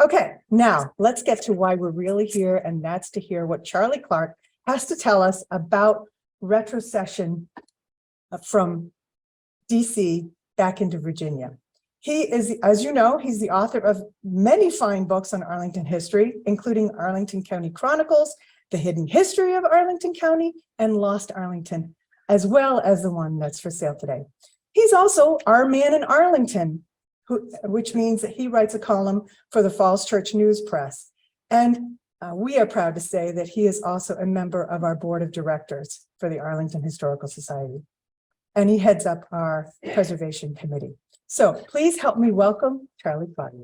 Okay, now let's get to why we're really here, and that's to hear what Charlie Clark has to tell us about retrocession from DC back into Virginia. He is, as you know, he's the author of many fine books on Arlington history, including Arlington County Chronicles, The Hidden History of Arlington County, and Lost Arlington, as well as the one that's for sale today. He's also our man in Arlington, which means that he writes a column for the Falls Church News Press. And we are proud to say that he is also a member of our board of directors for the Arlington Historical Society. And he heads up our preservation committee. So please help me welcome Charlie Clark.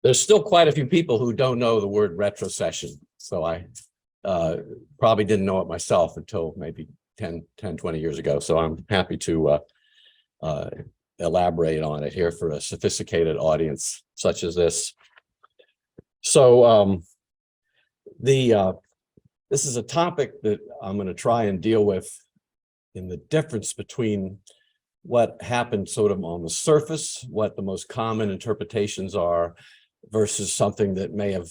There's still quite a few people who don't know the word retrocession. So I probably didn't know it myself until maybe 10, 20 years ago. So I'm happy to elaborate on it here for a sophisticated audience such as this. So this is a topic that I'm going to try and deal with in the difference between what happened sort of on the surface, what the most common interpretations are, versus something that may have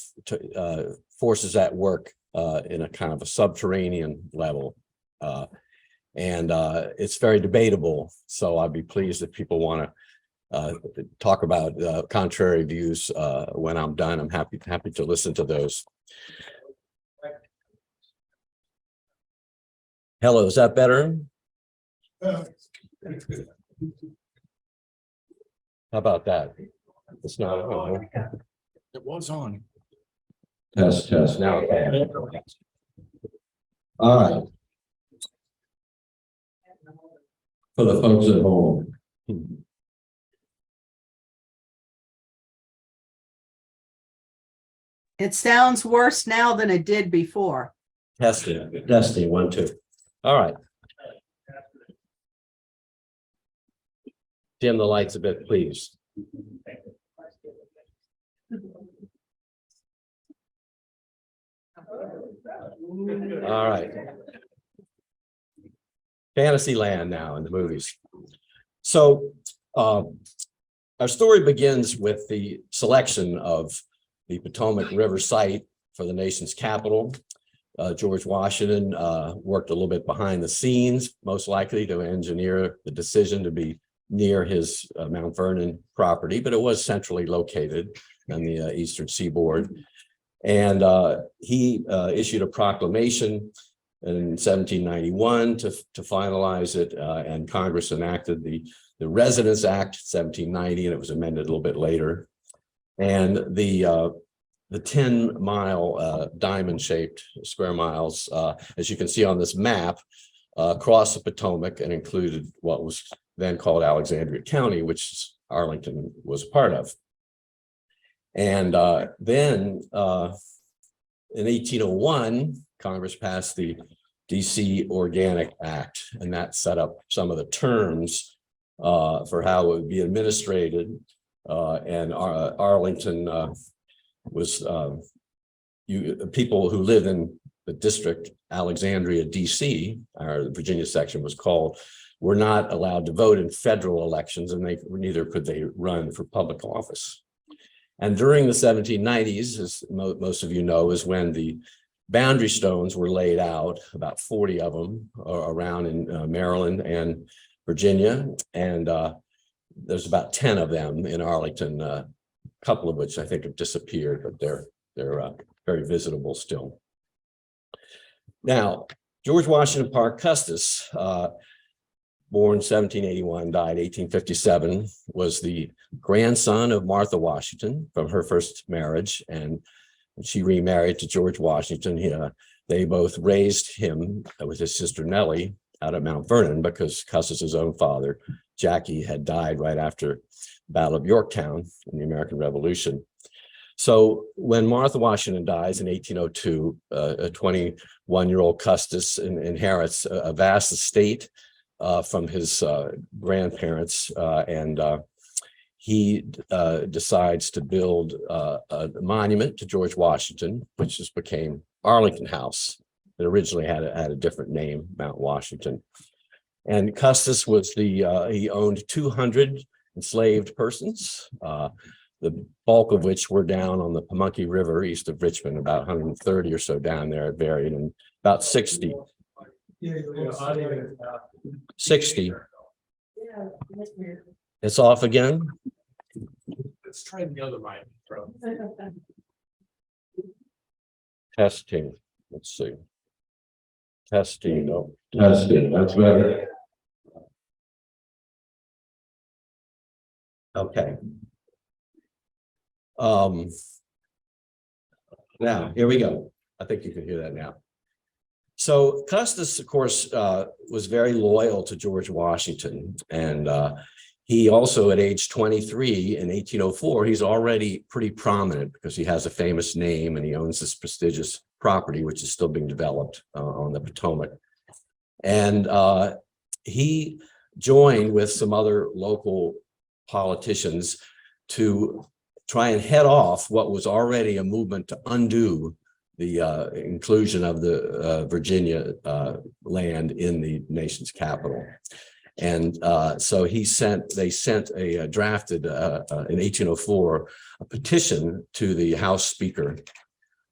forces at work in a kind of a subterranean level. And it's very debatable. So I'd be pleased if people want to talk about contrary views when I'm done. I'm happy to listen to those. Hello, is that better? How about that? It's not. It was on. Test. Now. Okay. All right. For the folks at home. It sounds worse now than it did before. Testing. 1, 2. All right. Dim the lights a bit, please. All right. Fantasyland now in the movies. So our story begins with the selection of the Potomac River site for the nation's capital. George Washington worked a little bit behind the scenes, most likely to engineer the decision to be near his Mount Vernon property, but it was centrally located on the eastern seaboard. And he issued a proclamation in 1791 to finalize it, and Congress enacted the Residence Act 1790, and it was amended a little bit later. And the 10-mile diamond-shaped square miles, as you can see on this map, across the Potomac and included what was then called Alexandria County, which Arlington was part of. And then in 1801, Congress passed the DC Organic Act, and that set up some of the terms for how it would be administrated. And Arlington was people who live in the district Alexandria, DC, or the Virginia section was called, were not allowed to vote in federal elections, and neither could they run for public office. And during the 1790s, as most of you know, is when the boundary stones were laid out, about 40 of them around in Maryland and Virginia. And there's about 10 of them in Arlington, a couple of which I think have disappeared, but they're very visitable still. Now, George Washington Parke Custis, born 1781, died 1857, was the grandson of Martha Washington from her first marriage, and she remarried to George Washington. They both raised him with his sister Nellie out at Mount Vernon, because Custis's own father, Jackie, had died right after the Battle of Yorktown in the American Revolution. So when Martha Washington dies in 1802, a 21-year-old Custis inherits a vast estate from his grandparents, and he decides to build a monument to George Washington, which just became Arlington House. It originally had a different name, Mount Washington. And Custis was he owned 200 enslaved persons, the bulk of which were down on the Pamunkey River east of Richmond, about 130 or so down there, it varied, and about 60. 60. It's off again. Let's try the other mic. Testing. Let's see. Testing. No, testing. That's better. Okay. Now here we go. I think you can hear that now. So Custis, of course, was very loyal to George Washington, and he also, at age 23 in 1804, he's already pretty prominent because he has a famous name and he owns this prestigious property, which is still being developed on the Potomac. And he joined with some other local politicians to try and head off what was already a movement to undo the inclusion of the Virginia land in the nation's capital. And so they drafted in 1804 a petition to the House Speaker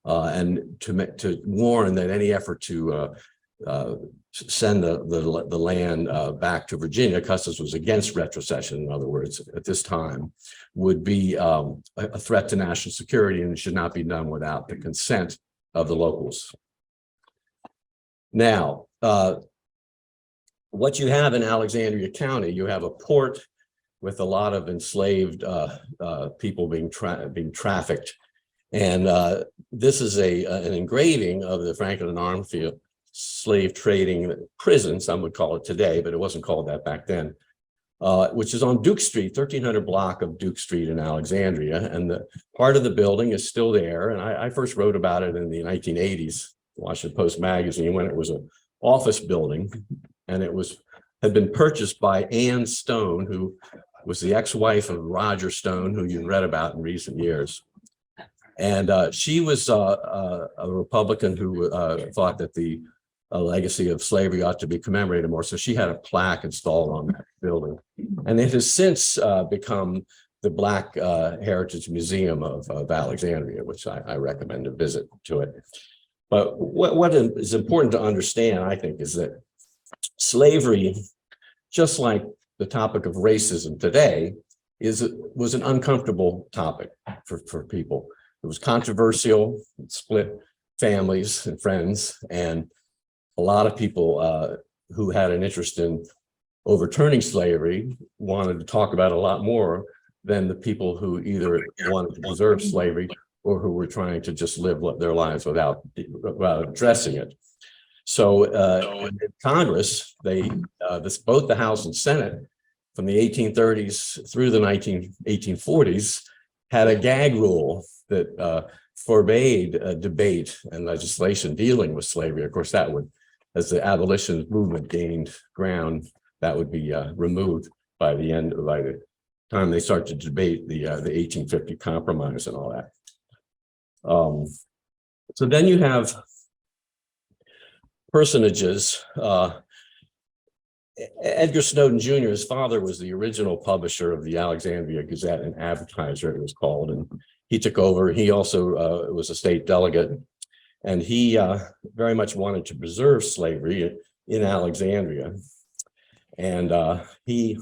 and to warn that any effort to send the land back to Virginia, Custis was against retrocession, in other words, at this time, would be a threat to national security and should not be done without the consent of the locals. Now, what you have in Alexandria County, you have a port with a lot of enslaved people being trafficked. And this is an engraving of the Franklin Armfield slave trading prison, some would call it today, but it wasn't called that back then, which is on Duke Street, 1300 block of Duke Street in Alexandria. And the part of the building is still there. And I first wrote about it in the 1980s, Washington Post magazine, when it was an office building. And it had been purchased by Ann Stone, who was the ex-wife of Roger Stone, who you read about in recent years. And she was a Republican who thought that the legacy of slavery ought to be commemorated more. So she had a plaque installed on that building. And it has since become the Black Heritage Museum of Alexandria, which I recommend a visit to it. But what is important to understand, I think, is that slavery, just like the topic of racism today, was an uncomfortable topic for people. It was controversial, it split families and friends, and a lot of people who had an interest in overturning slavery wanted to talk about it a lot more than the people who either wanted to preserve slavery or who were trying to just live their lives without addressing it. So in Congress, both the House and Senate from the 1830s through the 1840s had a gag rule that forbade debate and legislation dealing with slavery. Of course, that would, as the abolition movement gained ground, that would be removed by the time they start to debate the 1850 Compromise and all that. So then you have personages. Edgar Snowden Jr., his father was the original publisher of the Alexandria Gazette and Advertiser, it was called, and he took over. He also was a state delegate, and he very much wanted to preserve slavery in Alexandria. And he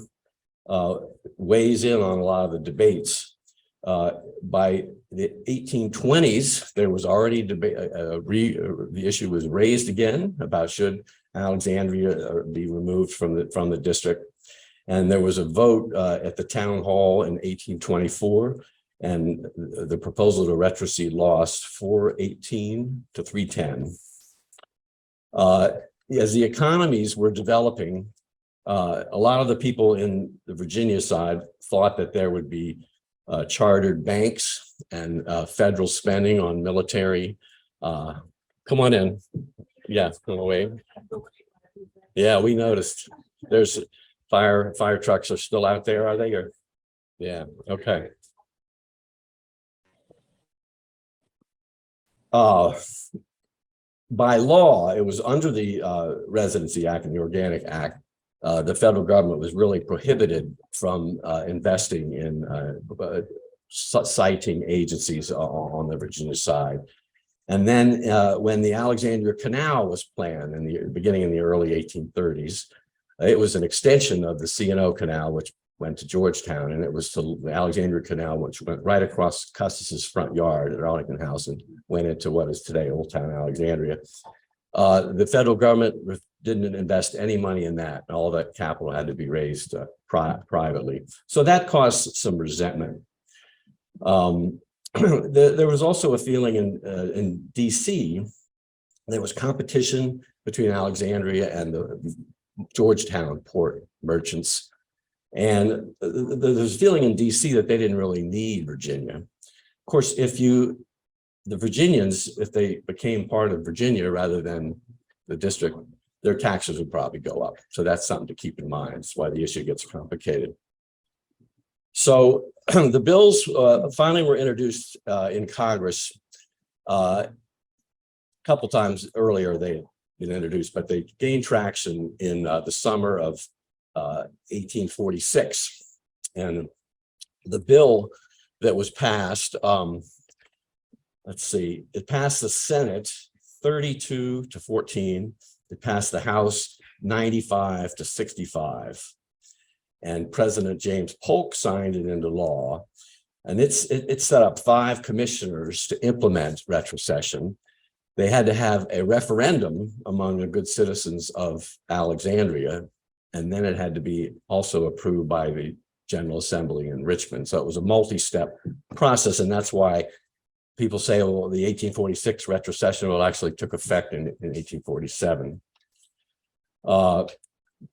weighs in on a lot of the debates. By the 1820s, there was already debate. The issue was raised again about should Alexandria be removed from the district, and there was a vote at the town hall in 1824, and the proposal to retrocede lost 418 to 310. As the economies were developing, a lot of the people in the Virginia side thought that there would be chartered banks and federal spending on military. Come on in. Yeah, come away. Yeah, we noticed. There's fire trucks are still out there, are they? Or Yeah, okay. By law, it was under the Residency Act and the Organic Act. The federal government was really prohibited from investing in siting agencies on the Virginia side. And then when the Alexandria Canal was planned in the beginning in the early 1830s, it was an extension of the C&O Canal, which went to Georgetown, and it was to the Alexandria Canal, which went right across Custis's front yard at Arlington House and went into what is today Old Town Alexandria. The federal government didn't invest any money in that. All that capital had to be raised privately. So that caused some resentment. There was also a feeling in DC, there was competition between Alexandria and the Georgetown port merchants. And there's a feeling in DC that they didn't really need Virginia. Of course, the Virginians, if they became part of Virginia rather than the district, their taxes would probably go up. So that's something to keep in mind. That's why the issue gets complicated. So the bills finally were introduced in Congress. A couple times earlier they'd been introduced, but they gained traction in the summer of 1846. And the bill that was passed, let's see, it passed the Senate 32-14. It passed the House 95-65. And President James Polk signed it into law. And it set up 5 commissioners to implement retrocession. They had to have a referendum among the good citizens of Alexandria, and then it had to be also approved by the General Assembly in Richmond. So it was a multi-step process, and that's why people say, well, the 1846 retrocession actually took effect in 1847.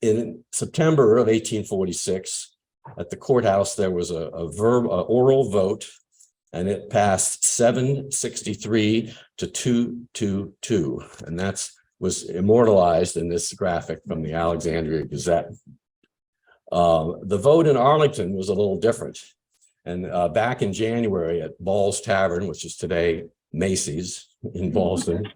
In September of 1846, at the courthouse, there was a oral vote, and it passed 763-222, and that was immortalized in this graphic from the Alexandria Gazette. The vote in Arlington was a little different, and back in January at Ball's Tavern, which is today Macy's in Ballston,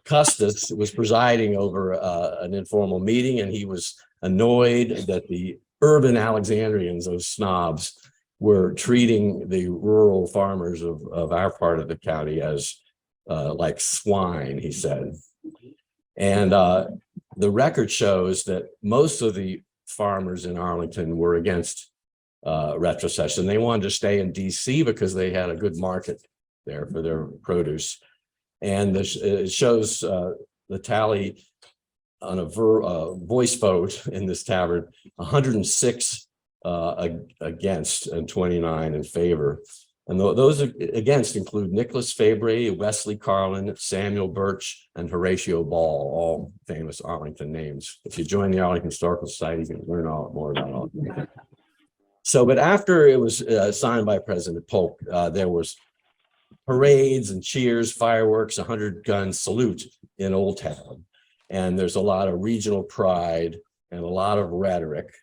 Custis was presiding over an informal meeting, and he was annoyed that the urban Alexandrians, those snobs, were treating the rural farmers of our part of the county as like swine, he said. And the record shows that most of the farmers in Arlington were against retrocession. They wanted to stay in DC because they had a good market there for their produce. And it shows the tally on a voice vote in this tavern, 106 against and 29 in favor. And those against include Nicholas Fabry, Wesley Carlin, Samuel Birch, and Horatio Ball, all famous Arlington names. If you join the Arlington Historical Society, you can learn more about Arlington. So, but after it was signed by President Polk, there was parades and cheers, fireworks, 100-gun salute in Old Town. And there's a lot of regional pride and a lot of rhetoric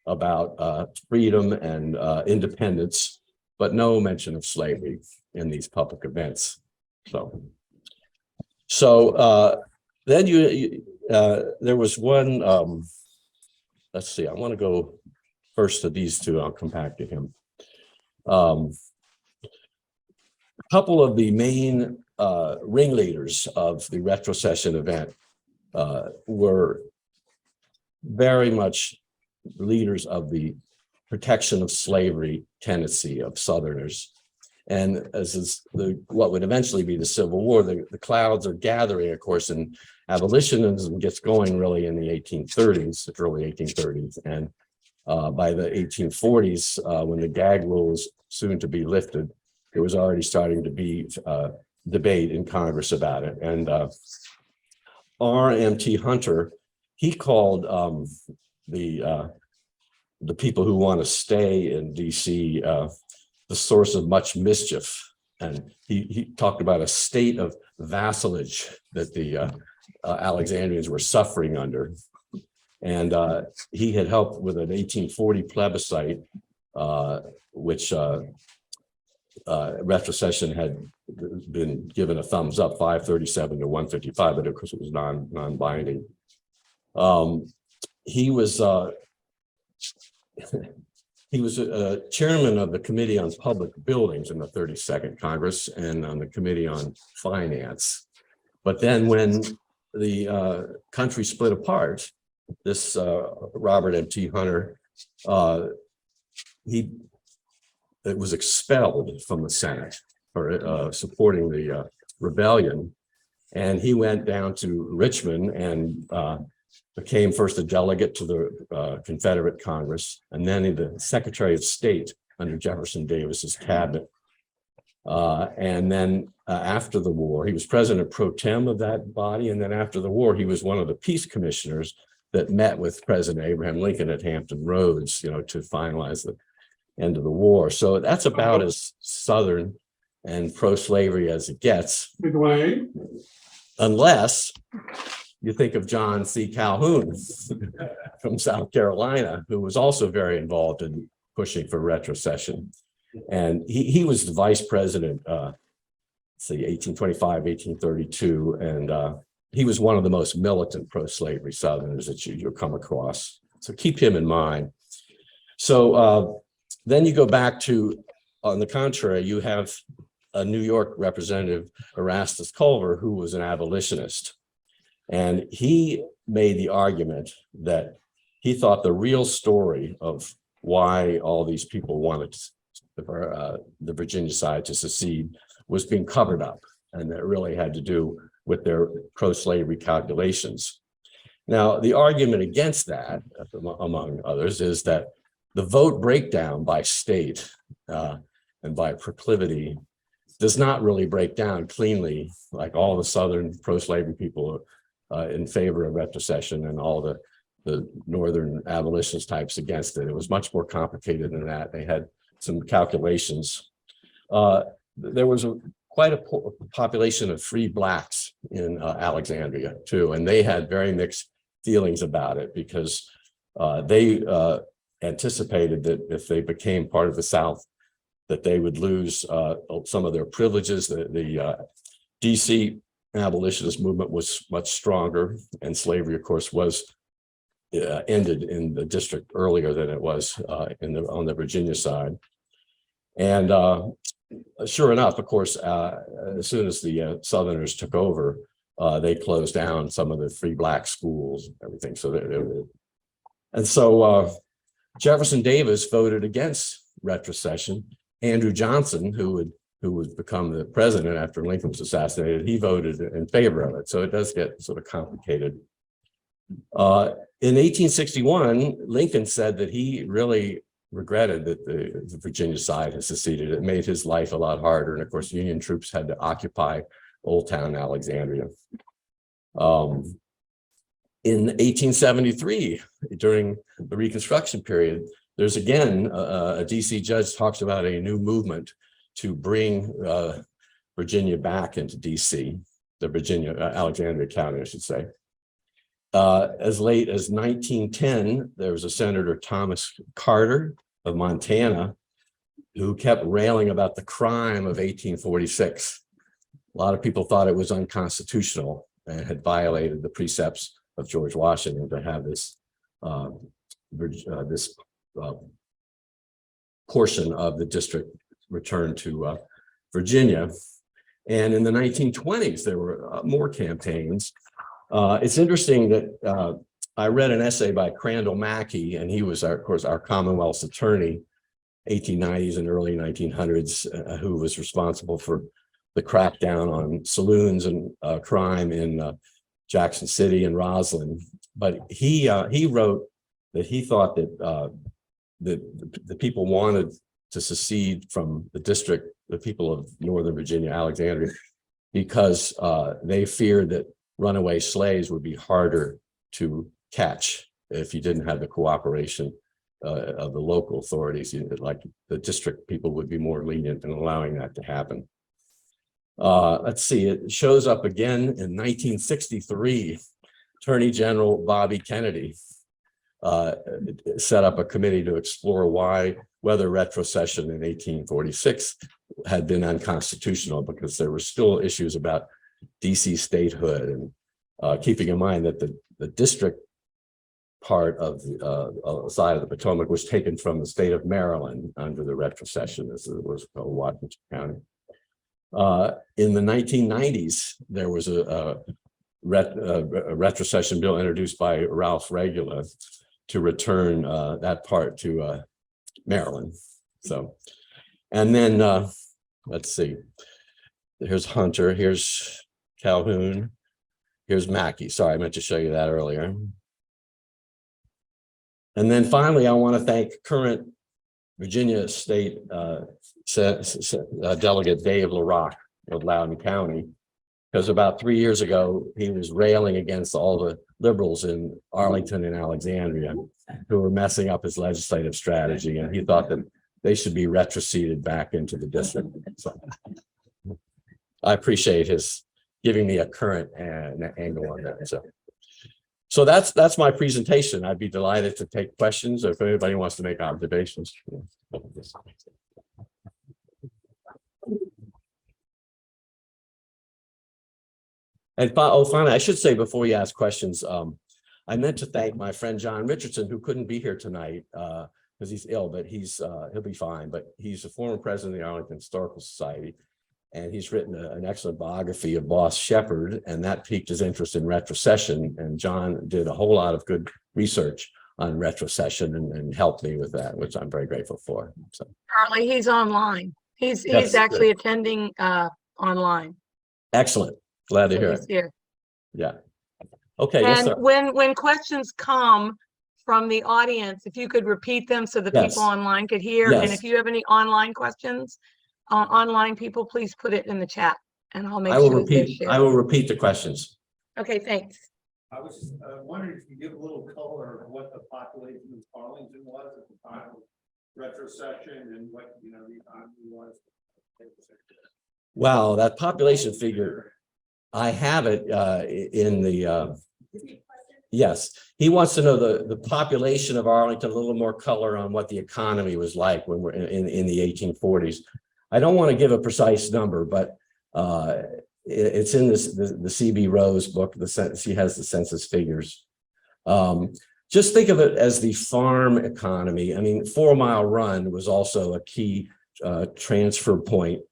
about freedom and independence, but no mention of slavery in these public events. So then there was one, let's see, I want to go first to these two, I'll come back to him. A couple of the main ringleaders of the retrocession event were very much leaders of the protection of slavery tendency of Southerners. And as is what would eventually be the Civil War, the clouds are gathering, of course, and abolitionism gets going really in the 1830s, early 1830s. And by the 1840s, when the gag rule was soon to be lifted, there was already starting to be debate in Congress about it. And R.M.T. Hunter, he called the people who want to stay in DC the source of much mischief. And he talked about a state of vassalage that the Alexandrians were suffering under. And he had helped with an 1840 plebiscite, which retrocession had been given a thumbs up, 537 to 155, but of course it was non-binding. He was chairman of the Committee on Public Buildings in the 32nd Congress and on the Committee on Finance. But then when the country split apart, this Robert M.T. Hunter, he was expelled from the Senate for supporting the rebellion. And he went down to Richmond and became first a delegate to the Confederate Congress, and then the Secretary of State under Jefferson Davis's cabinet. And then after the war, he was president pro tem of that body. And then after the war, he was one of the peace commissioners that met with President Abraham Lincoln at Hampton Roads, to finalize the end of the war. So that's about as Southern and pro-slavery as it gets, unless you think of John C. Calhoun from South Carolina, who was also very involved in pushing for retrocession. And he was the vice president, 1825, 1832. And he was one of the most militant pro-slavery Southerners that you'll come across. So keep him in mind. So then you go back to, on the contrary, you have a New York representative, Erastus Culver, who was an abolitionist. And he made the argument that he thought the real story of why all these people wanted the Virginia side to secede was being covered up. And that really had to do with their pro-slavery calculations. Now, the argument against that, among others, is that the vote breakdown by state and by proclivity does not really break down cleanly, like all the Southern pro-slavery people in favor of retrocession and all the Northern abolitionist types against it. It was much more complicated than that. They had some calculations. There was quite a population of free Blacks in Alexandria too, and they had very mixed feelings about it because they anticipated that if they became part of the South, that they would lose some of their privileges. The DC abolitionist movement was much stronger, and slavery, of course, was ended in the district earlier than it was on the Virginia side. And sure enough, of course, as soon as the Southerners took over, they closed down some of the free Black schools and everything. So Jefferson Davis voted against retrocession. Andrew Johnson, who would become the president after Lincoln was assassinated, he voted in favor of it. So it does get sort of complicated. In 1861, Lincoln said that he really regretted that the Virginia side had seceded. It made his life a lot harder. And of course, Union troops had to occupy Old Town Alexandria. In 1873, during the Reconstruction period, there's again, a DC judge talks about a new movement to bring Virginia back into DC, the Virginia, Alexandria County, I should say. As late as 1910, there was a Senator Thomas Carter of Montana who kept railing about the crime of 1846. A lot of people thought it was unconstitutional and had violated the precepts of George Washington to have this portion of the district returned to Virginia. And in the 1920s, there were more campaigns. It's interesting that I read an essay by Crandall Mackey, and he was, of course, our Commonwealth's attorney, 1890s and early 1900s, who was responsible for the crackdown on saloons and crime in Jackson City and Roslyn. But he wrote that he thought that the people wanted to secede from the district, the people of Northern Virginia, Alexandria, because they feared that runaway slaves would be harder to catch if you didn't have the cooperation of the local authorities. Like the district people would be more lenient in allowing that to happen. Let's see, it shows up again in 1963. Attorney General Bobby Kennedy set up a committee to explore whether retrocession in 1846 had been unconstitutional, because there were still issues about DC statehood, and keeping in mind that the district part of the side of the Potomac was taken from the state of Maryland under the retrocession, as it was called, Washington County. In the 1990s, there was a retrocession bill introduced by Ralph Regula to return that part to Maryland. So, and then let's see, here's Hunter, here's Calhoun, here's Mackey. Sorry, I meant to show you that earlier. And then finally, I want to thank current Virginia State Delegate Dave LaRock of Loudoun County, because about 3 years ago, he was railing against all the liberals in Arlington and Alexandria who were messing up his legislative strategy, and he thought that they should be retroceded back into the district. So I appreciate his giving me a current angle on that. So that's my presentation. I'd be delighted to take questions if anybody wants to make observations. And finally, I should say before you ask questions, I meant to thank my friend John Richardson, who couldn't be here tonight because he's ill, but he'll be fine. But he's a former president of the Arlington Historical Society, and he's written an excellent biography of Boss Shepherd, and that piqued his interest in retrocession. And John did a whole lot of good research on retrocession and helped me with that, which I'm very grateful for. So, Charlie, he's online. He's actually attending online. Excellent. Glad to hear He's it. here. Yeah. Okay. Yes, And sir. when questions come from the audience, if you could repeat them so the Yes. people online could hear. And Yes. if you have any online questions, online people, please put it in the chat and I'll make I will sure that they're repeat. shared. I will repeat the questions. Okay, thanks. I was just wondering if you give a little color of what the population of Arlington was at the time of retrocession and what, the economy was. Wow, that population figure, I have it in the, yes. He wants to know the population of Arlington, a little more color on what the economy was like when we're in the 1840s. I don't want to give a precise number, but it's in this the C.B. Rose book. She has the census figures. Just think of it as the farm economy. I mean, 4 Mile Run was also a key transfer point.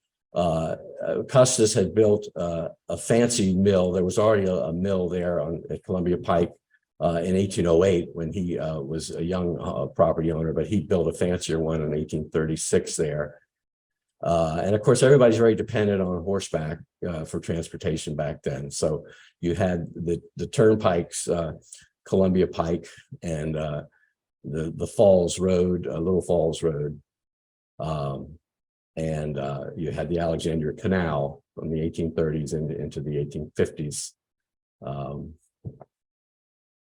Custis had built a fancy mill. There was already a mill there at Columbia Pike in 1808 when he was a young property owner, but he built a fancier one in 1836 there. And of course, everybody's very dependent on horseback for transportation back then. So you had the turnpikes, Columbia Pike, and the Falls Road, Little Falls Road. And you had the Alexandria Canal from the 1830s into the 1850s.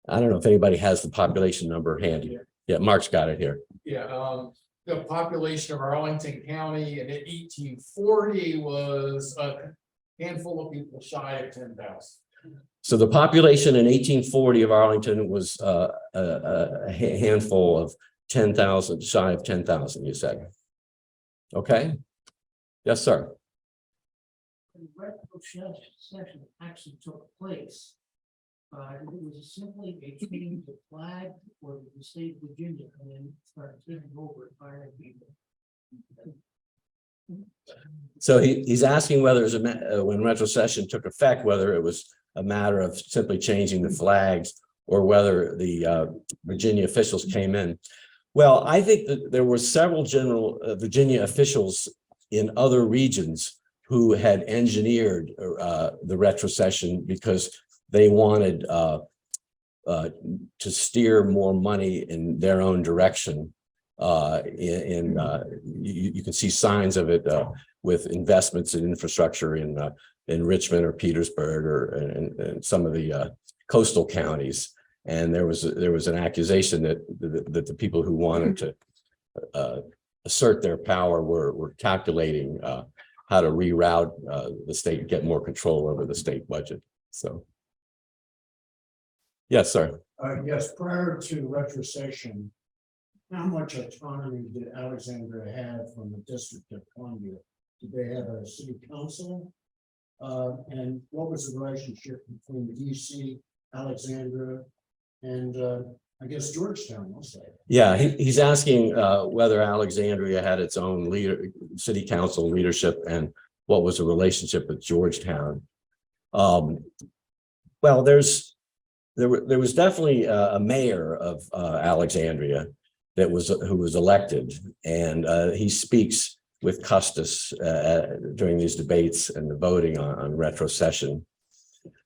I don't know if anybody has the population number handy. Yeah, Mark's got it here. Yeah, the population of Arlington County in 1840 was a handful of people shy of 10,000. So the population in 1840 of Arlington was a handful of 10,000, shy of 10,000, you said. Okay. Yes, sir. The retrocession actually took place. It was simply a change of flag for the state of Virginia and then started taking over and firing people. So he's asking whether it was when retrocession took effect, whether it was a matter of simply changing the flags or whether the Virginia officials came in. Well, I think that there were several general Virginia officials in other regions who had engineered the retrocession because they wanted to steer more money in their own direction. You can see signs of it with investments in infrastructure in Richmond or Petersburg and some of the coastal counties. And there was an accusation that the people who wanted to assert their power were calculating how to reroute the state, get more control over the state budget. So, Yes, sir. Yes, prior to retrocession, how much autonomy did Alexandria have from the District of Columbia? Did they have a city council? And what was the relationship between DC, Alexandria, and I guess Georgetown also? Yeah, he's asking whether Alexandria had its own city council leadership and what was the relationship with Georgetown. Well, there was definitely a mayor of Alexandria who was elected, and he speaks with Custis during these debates and the voting on retrocession.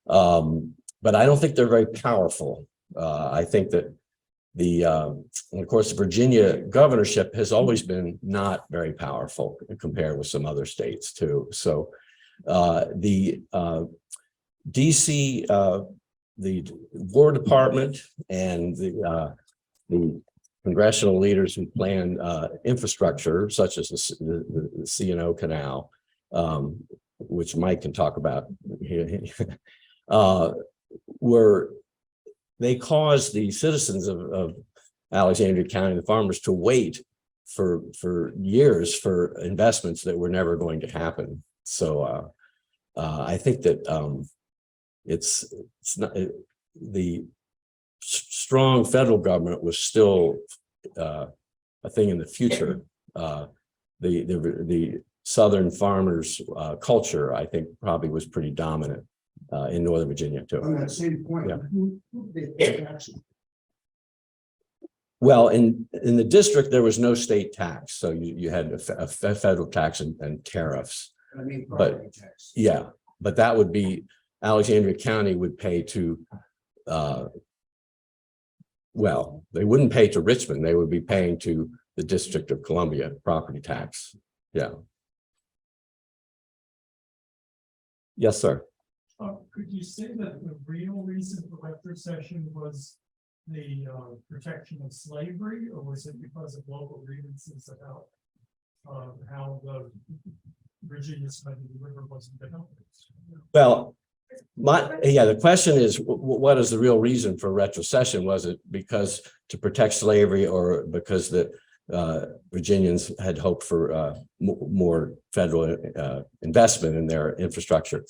But I don't think they're very powerful. I think that and of course, the Virginia governorship has always been not very powerful compared with some other states too. So the DC, the War Department and the congressional leaders who plan infrastructure, such as the C&O Canal, which Mike can talk about, they caused the citizens of Alexandria County, the farmers, to wait for years for investments that were never going to happen. So I think that it's not the strong federal government was still a thing in the future. The Southern farmers' culture, I think, probably was pretty dominant in Northern Virginia too. On that same point, Yeah. who did they pay taxes? Well, in the district, there was no state tax, so you had a federal tax and tariffs. I mean, But- property tax. Yeah, but that would be Alexandria County would pay to. Well, they wouldn't pay to Richmond; they would be paying to the District of Columbia property tax. Yeah. Yes, sir. Could you say that the real reason for retrocession was the protection of slavery, or was it because of local grievances about how the Virginia side of the river wasn't developed? Well, the question is, what is the real reason for retrocession? Was it because to protect slavery, or because the Virginians had hoped for more federal investment in their infrastructure?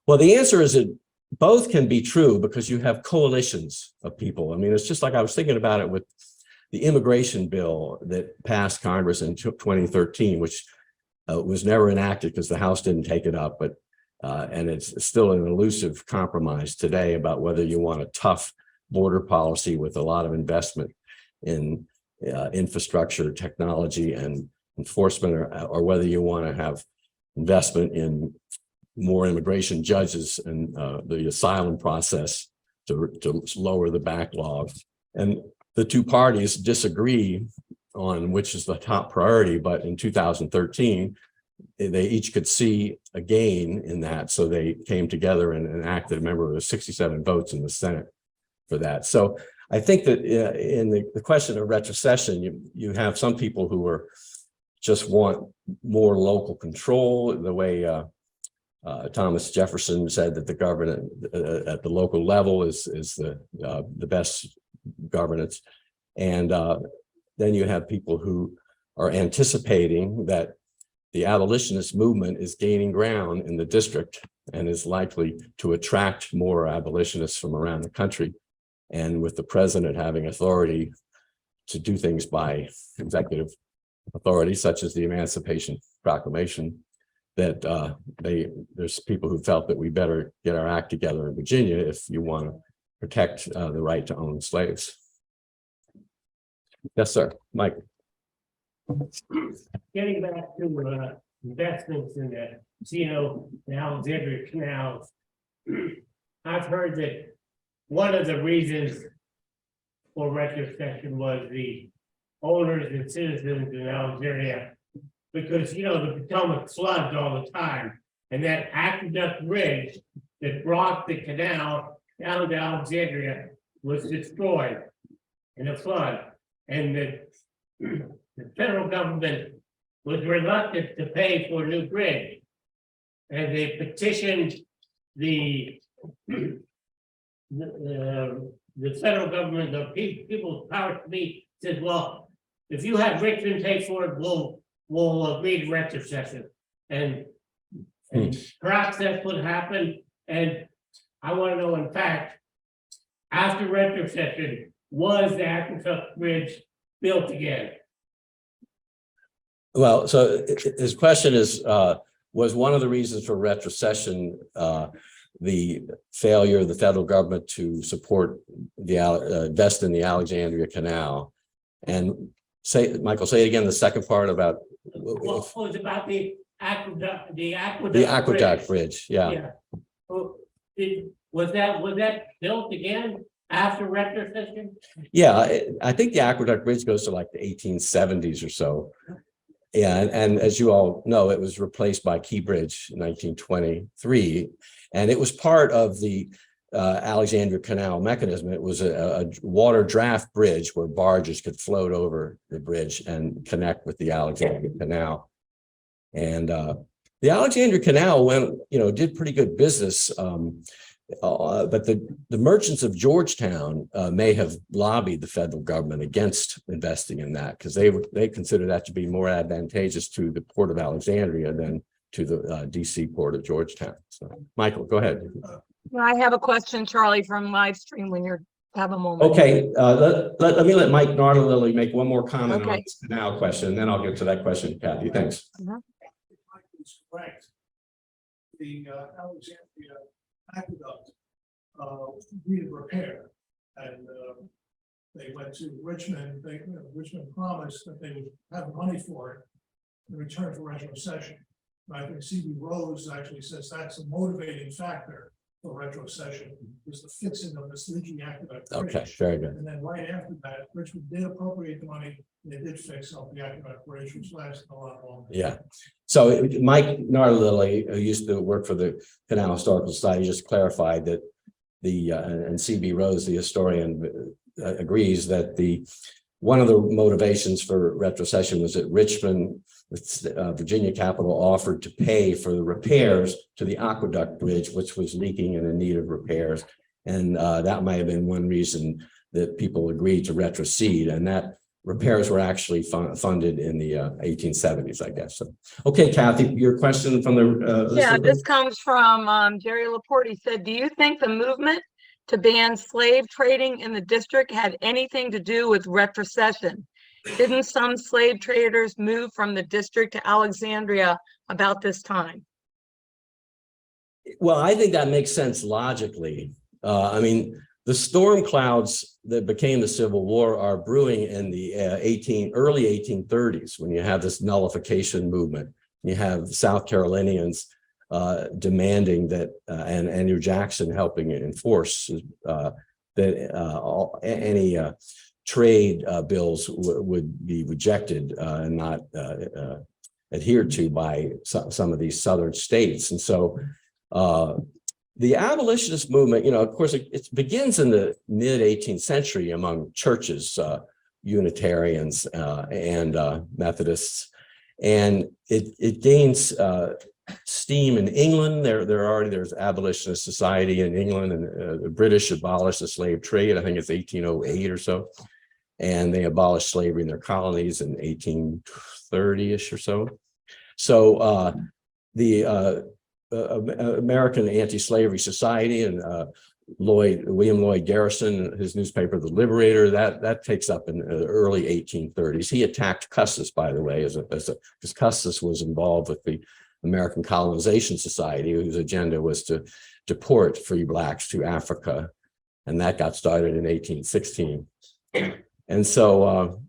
Well, the answer is that both can be true, because you have coalitions of people. I mean, it's just like I was thinking about it with the immigration bill that passed Congress in 2013, which was never enacted because the House didn't take it up, but and it's still an elusive compromise today about whether you want a tough border policy with a lot of investment in infrastructure, technology, and enforcement, or whether you want to have investment in more immigration judges and the asylum process to lower the backlog. And the two parties disagree on which is the top priority, but in 2013, they each could see a gain in that. So they came together and enacted, remember, there was 67 votes in the Senate for that. So I think that in the question of retrocession, you have some people who are just want more local control, the way Thomas Jefferson said that the government at the local level is the best governance. And then you have people who are anticipating that the abolitionist movement is gaining ground in the district and is likely to attract more abolitionists from around the country. And with the president having authority to do things by executive authority, such as the Emancipation Proclamation, that there's people who felt that we better get our act together in Virginia if you want to protect the right to own slaves. Yes, sir. Mike. Getting back to investments in the C&O and Alexandria canals, I've heard that one of the reasons for retrocession was the owners and citizens in Alexandria, because the Potomac floods all the time, and that aqueduct bridge that brought the canal down to Alexandria was destroyed in a flood, and the federal government was reluctant to pay for a new bridge, and they petitioned the the federal government, the people's powers to be says, well, if you have Richmond pay for it, we'll agree to retrocession. And perhaps that's what happened. And I want to know, in fact, after retrocession, was the Aqueduct Bridge built again? Well, so his question is, was one of the reasons for retrocession the failure of the federal government to support the invest in the Alexandria Canal? And Michael, say it again, the second part about Well, it was about the aqueduct. the Aqueduct Bridge. Yeah. Oh, was that built again after retrocession? Yeah, I think the Aqueduct Bridge goes to like the 1870s or so. Yeah, and as you all know, it was replaced by Key Bridge in 1923, and it was part of the Alexandria Canal mechanism. It was a water draft bridge where barges could float over the bridge and connect with the Alexandria Canal. And the Alexandria Canal did pretty good business. But the merchants of Georgetown may have lobbied the federal government against investing in that because they consider that to be more advantageous to the Port of Alexandria than to the DC Port of Georgetown. So, Michael, go ahead. I have a question, Charlie, from live stream when you have a moment. Okay, let me let Mike Nardelilly make one more comment on Okay. this canal question, and then I'll get to that question, Kathy. Thanks. Correct. The Alexandria Aqueduct needed repair, and they went to Richmond. Richmond promised that they would have money for it in return for retrocession. I think C.B. Rose actually says that's a motivating factor for retrocession, is the fixing of this leaking aqueduct bridge. Okay, very good. And then right after that, Richmond did appropriate the money, and they did fix up the aqueduct bridge, which lasted a lot longer. Yeah. So Mike Nardelilly, who used to work for the Canal Historical Society, just clarified that and C.B. Rose, the historian, agrees that one of the motivations for retrocession was that Richmond, Virginia capital, offered to pay for the repairs to the aqueduct bridge, which was leaking and in need of repairs. And that might have been one reason that people agreed to retrocede, and that repairs were actually funded in the 1870s, I guess. So, okay, Kathy, your question from the Yeah, listener? this comes from Jerry Laporte. He said, do you think the movement to ban slave trading in the district had anything to do with retrocession? Didn't some slave traders move from the district to Alexandria about this time? Well, I think that makes sense logically. I mean, the storm clouds that became the Civil War are brewing in the early 1830s, when you have this nullification movement. You have South Carolinians demanding that, and Andrew Jackson helping enforce that any trade bills would be rejected and not adhered to by some of these southern states. And so the abolitionist movement, of course, it begins in the mid 18th century among churches, Unitarians and Methodists, and it gains steam in England. There's abolitionist society in England, and the British abolished the slave trade. I think it's 1808 or so, and they abolished slavery in their colonies in 1830-ish or so. So the American Anti-Slavery Society and William Lloyd Garrison, his newspaper, The Liberator, that takes up in the early 1830s. He attacked Custis, by the way, because Custis was involved with the American Colonization Society, whose agenda was to deport free blacks to Africa, and that got started in 1816. And so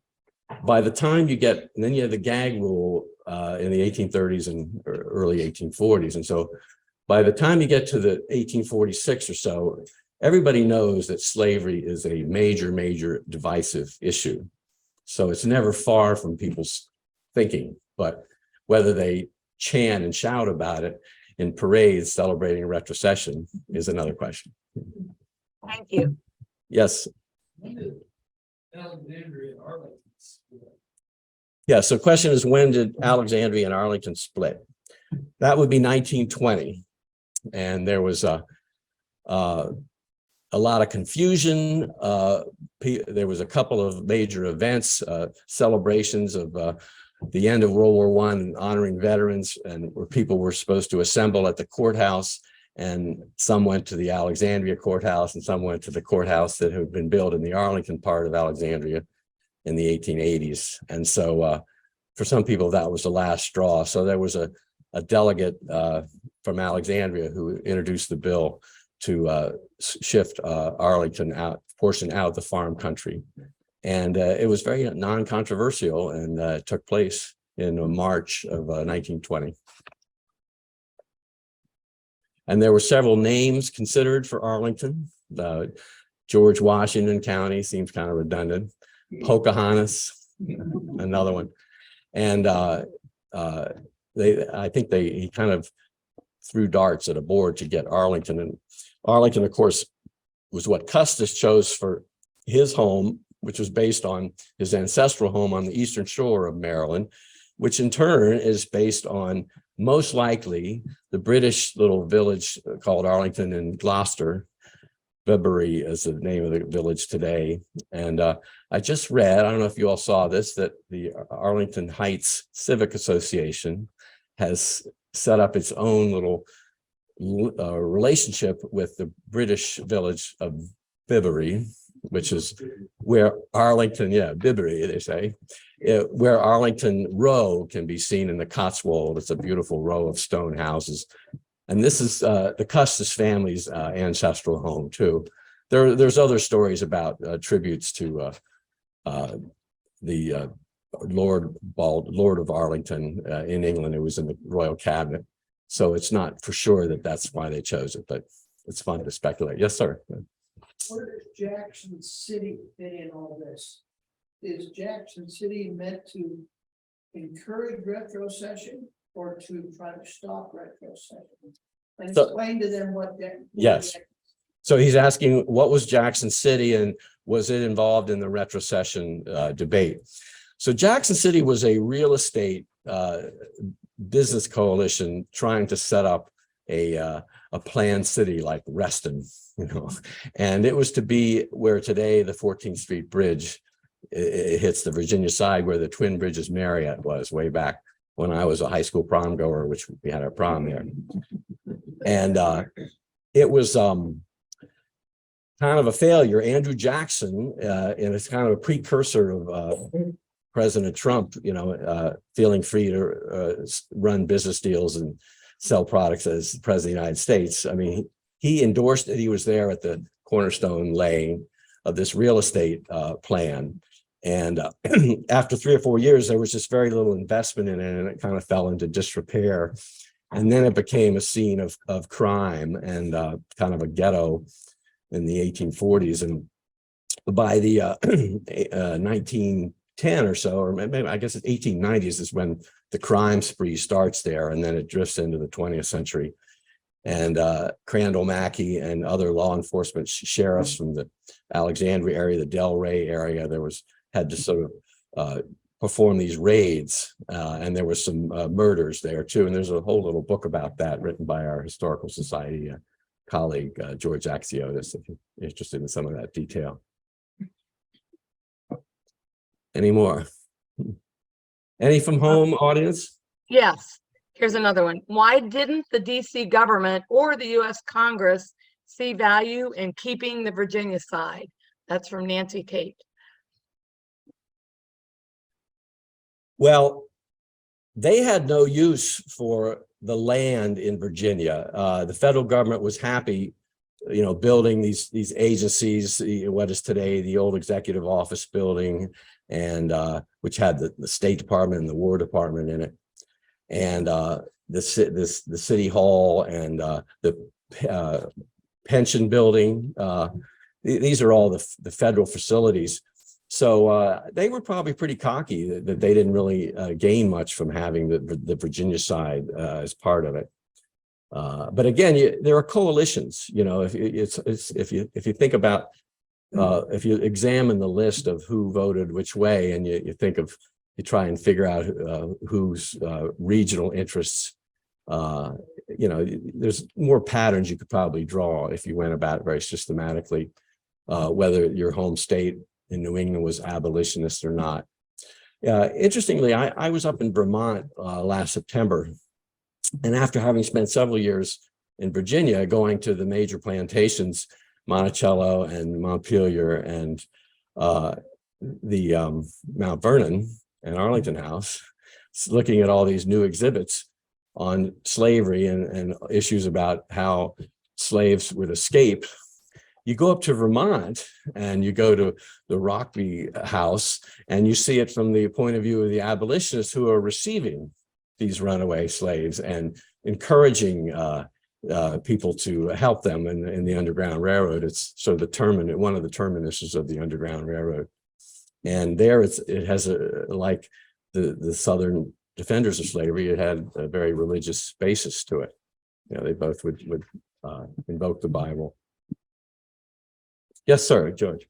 by the time you get, and then you have the gag rule in the 1830s and early 1840s. And so by the time you get to the 1846 or so, everybody knows that slavery is a major divisive issue. So it's never far from people's thinking, but whether they chant and shout about it in parades celebrating retrocession is another question. Thank you. Yes. When did Alexandria and Arlington split? Yeah, so the question is, when did Alexandria and Arlington split? That would be 1920. And there was a lot of confusion. There was a couple of major events, celebrations of the end of World War I and honoring veterans, and where people were supposed to assemble at the courthouse, and some went to the Alexandria courthouse and some went to the courthouse that had been built in the Arlington part of Alexandria in the 1880s. And so for some people, that was the last straw. So there was a delegate from Alexandria who introduced the bill to shift Arlington portion out of the farm country. And it was very non-controversial, and it took place in March of 1920. And there were several names considered for Arlington. George Washington County seems kind of redundant. Pocahontas, another one. And I think he kind of threw darts at a board to get Arlington. And Arlington, of course, was what Custis chose for his home, which was based on his ancestral home on the eastern shore of Maryland, which in turn is based on most likely the British little village called Arlington in Gloucester. Bibury is the name of the village today. And I just read, I don't know if you all saw this, that the Arlington Heights Civic Association has set up its own little relationship with the British village of Bibury, which is where Arlington, Bibury, they say, where Arlington Row can be seen in the Cotswold. It's a beautiful row of stone houses. And this is the Custis family's ancestral home too. There's other stories about tributes to the Lord of Arlington in England. It was in the royal cabinet. So it's not for sure that that's why they chose it, but it's fun to speculate. Yes, sir. Where does Jackson City fit in all this? Is Jackson City meant to encourage retrocession or to try to stop retrocession? And So- explain to them what that. Yes. So he's asking, what was Jackson City and was it involved in the retrocession debate? So Jackson City was a real estate business coalition trying to set up a planned city like Reston, and it was to be where today the 14th Street Bridge it hits the Virginia side, where the Twin Bridges Marriott was way back when I was a high school prom goer, which we had our prom there. And it was kind of a failure. Andrew Jackson, and it's kind of a precursor of President Trump, feeling free to run business deals and sell products as president of the United States. I mean, he endorsed it. He was there at the cornerstone laying of this real estate plan. And after 3 or 4 years, there was just very little investment in it, and it kind of fell into disrepair. And then it became a scene of crime and kind of a ghetto in the 1840s. And by the 1910 or so, or maybe I guess it's 1890s is when the crime spree starts there, and then it drifts into the 20th century. And Crandall Mackey and other law enforcement sheriffs from the Alexandria area, the Delray area, had to sort of perform these raids, and there was some murders there too. And there's a whole little book about that written by our Historical Society colleague, George Axiotis, if you're interested in some of that detail. Any more? Any from home, audience? Yes, here's another one. Why didn't the DC government or the US Congress see value in keeping the Virginia side? That's from Nancy Tate. Well, they had no use for the land in Virginia. The federal government was happy, building these agencies, what is today the old executive office building, and which had the State Department and the War Department in it, and the city hall and the pension building. These are all the federal facilities. So they were probably pretty cocky that they didn't really gain much from having the Virginia side as part of it. But again, there are coalitions. If you think about if you examine the list of who voted which way, and you try and figure out whose regional interests there's more patterns you could probably draw if you went about it very systematically, whether your home state in New England was abolitionist or not. Interestingly, I was up in Vermont last September, and after having spent several years in Virginia, going to the major plantations, Monticello and Montpelier and the Mount Vernon and Arlington House, looking at all these new exhibits on slavery and issues about how slaves would escape. You go up to Vermont and you go to the Rockby House and you see it from the point of view of the abolitionists who are receiving these runaway slaves and encouraging people to help them in the Underground Railroad. It's sort of one of the terminuses of the Underground Railroad. And there it has like the Southern defenders of slavery, it had a very religious basis to it. They both would invoke the Bible. Yes, sir, George.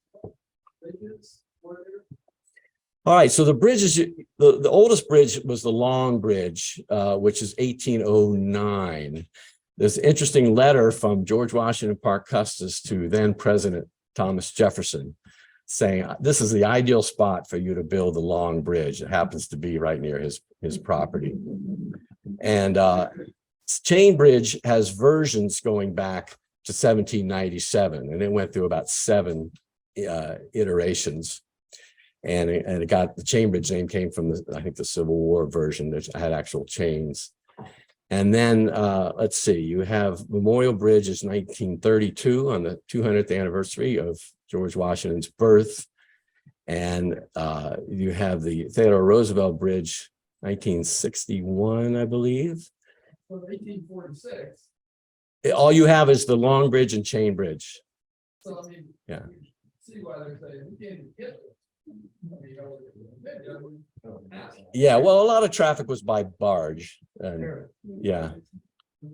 All right, so the bridge is the oldest bridge was the Long Bridge, which is 1809. There's an interesting letter from George Washington Parke Custis to then President Thomas Jefferson saying, this is the ideal spot for you to build the Long Bridge. It happens to be right near his property. And Chain Bridge has versions going back to 1797, and it went through about 7 iterations. And it got the Chain Bridge name came from I think the Civil War version that had actual chains. And then let's see, you have Memorial Bridge is 1932 on the 200th anniversary of George Washington's birth. And you have the Theodore Roosevelt Bridge, 1961, I believe. So 1846. All you have is the Long Bridge and Chain Bridge. So I mean, Yeah. you see why they're saying we can't get it. Yeah, well, a lot of traffic was by barge. And yeah.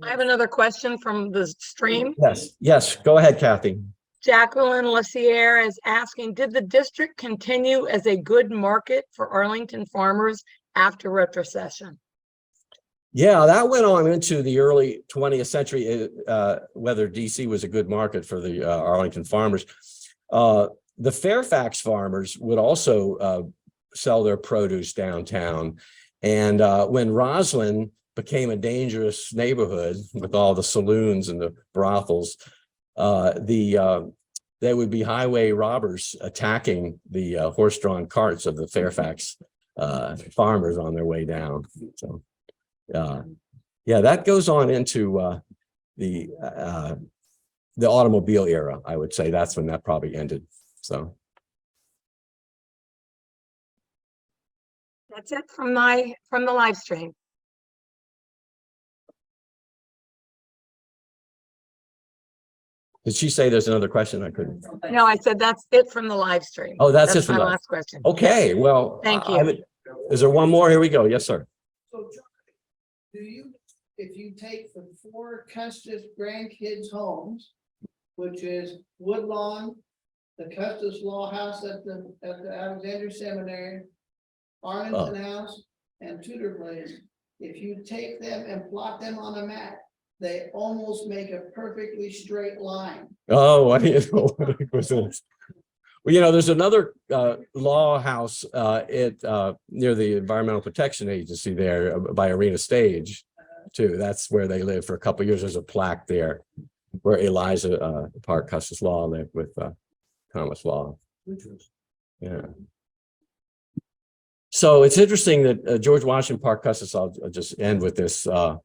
I have another question from the stream. Yes, go ahead, Kathy. Jacqueline Lassiere is asking, did the district continue as a good market for Arlington farmers after retrocession? Yeah, that went on into the early 20th century, whether DC was a good market for the Arlington farmers. The Fairfax farmers would also sell their produce downtown. And when Roslyn became a dangerous neighborhood with all the saloons and the brothels, there would be highway robbers attacking the horse-drawn carts of the Fairfax farmers on their way down. So, yeah, that goes on into the automobile era. I would say that's when that probably ended. So That's it from the live stream. did she say there's another question? I couldn't. No, I said that's it from the live stream. Oh, that's it from my the- last question. Okay, well, Thank you. Is there one more? Here we go. Yes, sir. So, John, if you take the 4 Custis grandkids' homes, which is Woodlawn, the Custis Law House at the Alexandria Seminary, Arlington House, and Tudor Place, if you take them and plot them on a map, they almost make a perfectly straight line. Oh, I didn't know what it was. Well, there's another law house near the Environmental Protection Agency there by Arena Stage, too. That's where they lived for a couple of years. There's a plaque there where Eliza Parke Custis Law lived with Thomas Law. Yeah. So it's interesting that George Washington Parke Custis, I'll just end with this, that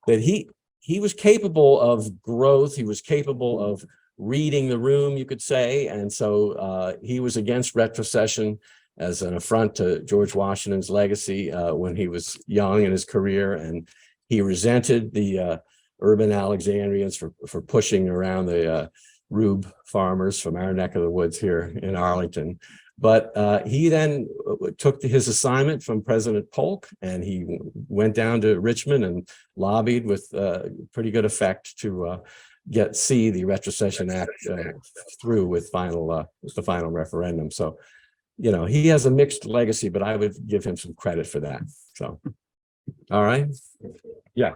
he was capable of growth. He was capable of reading the room, you could say. And so he was against retrocession as an affront to George Washington's legacy when he was young in his career. And he resented the urban Alexandrians for pushing around the rube farmers from our neck of the woods here in Arlington. But he then took his assignment from President Polk, and he went down to Richmond and lobbied with pretty good effect to see the Retrocession Act through with the final referendum. So, he has a mixed legacy, but I would give him some credit for that. So. All right. Yeah.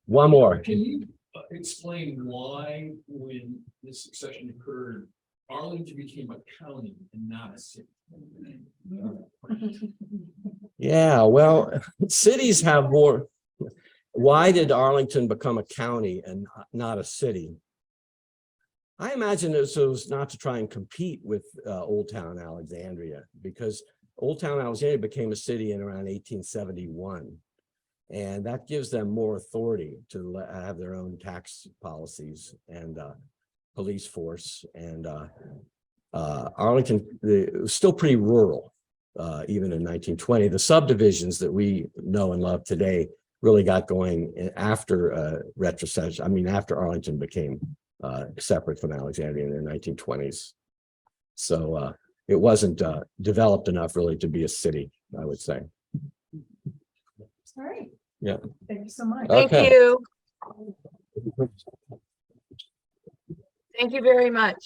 One more. Can you explain why, when this succession occurred, Arlington became a county and not a city? Yeah, well, cities have more. Why did Arlington become a county and not a city? I imagine it was not to try and compete with Old Town Alexandria, because Old Town Alexandria became a city in around 1871. And that gives them more authority to have their own tax policies and police force. And Arlington, it was still pretty rural, even in 1920. The subdivisions that we know and love today really got going after retrocession. I mean, after Arlington became separate from Alexandria in the 1920s. So it wasn't developed enough really to be a city, I would say. All right. Yeah. Thank you so much. Thank Okay. you. Thank you very much.